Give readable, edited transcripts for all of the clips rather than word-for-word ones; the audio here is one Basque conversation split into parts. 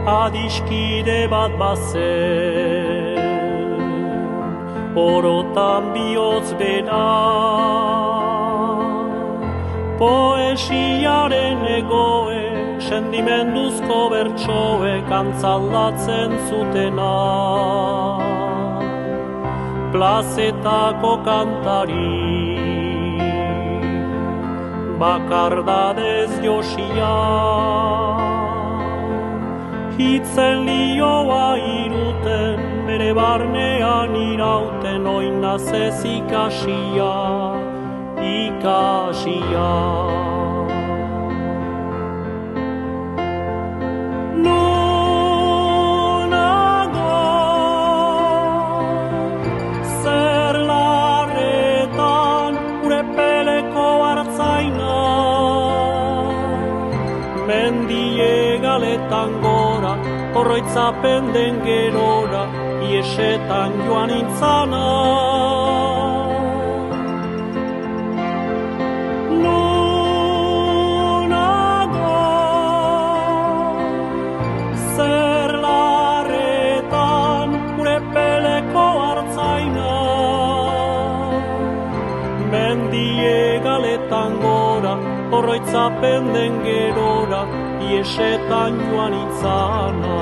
adiskide bat bazen, orotan bihotz bera, poesiaren egoe, sentimenduzko bertsoek antzaldatzen zutena. Plazetako kantari, bakardadez josia, hitzen lioa iruten, bere barnean irauten, oinaz ez ikasia, ikasia. Mendiegaleta gora, oroitzapen den gerora, iesetan joan intzana. Nunago, zer larretan, gure peleko hartzaina. Mendiegaletan gora, oroitzapen den gerora, iesetan joan itzana.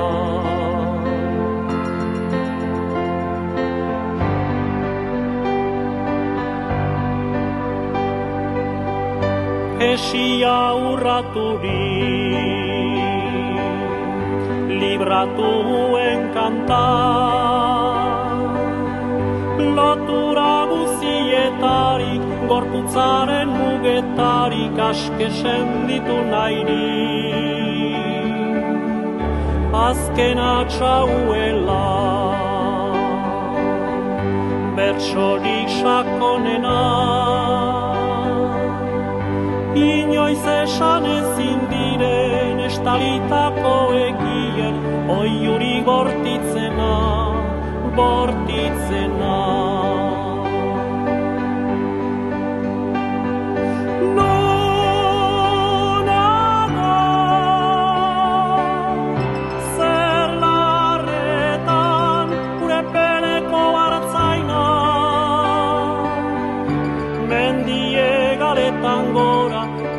Esia urraturik, libratuen kanta, lotura guzietarik, gorputzaren mugetarik askesen ditu nahirik. Azken atxauela, bertsorik sakonena, inoiz esan ezin diren estalitako egien, oiuri bortitzena, bortitzena.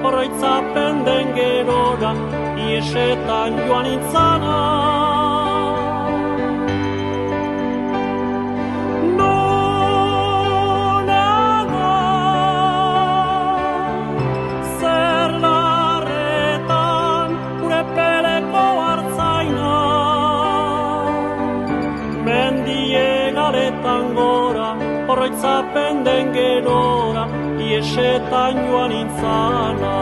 Oroitzapen den gerora, iesetan joan intzana. Nonago, zer larretan, gure peleko hartzaina. Mendiegaletan gora, oroitzapen den gerora, iesetan joan intzana.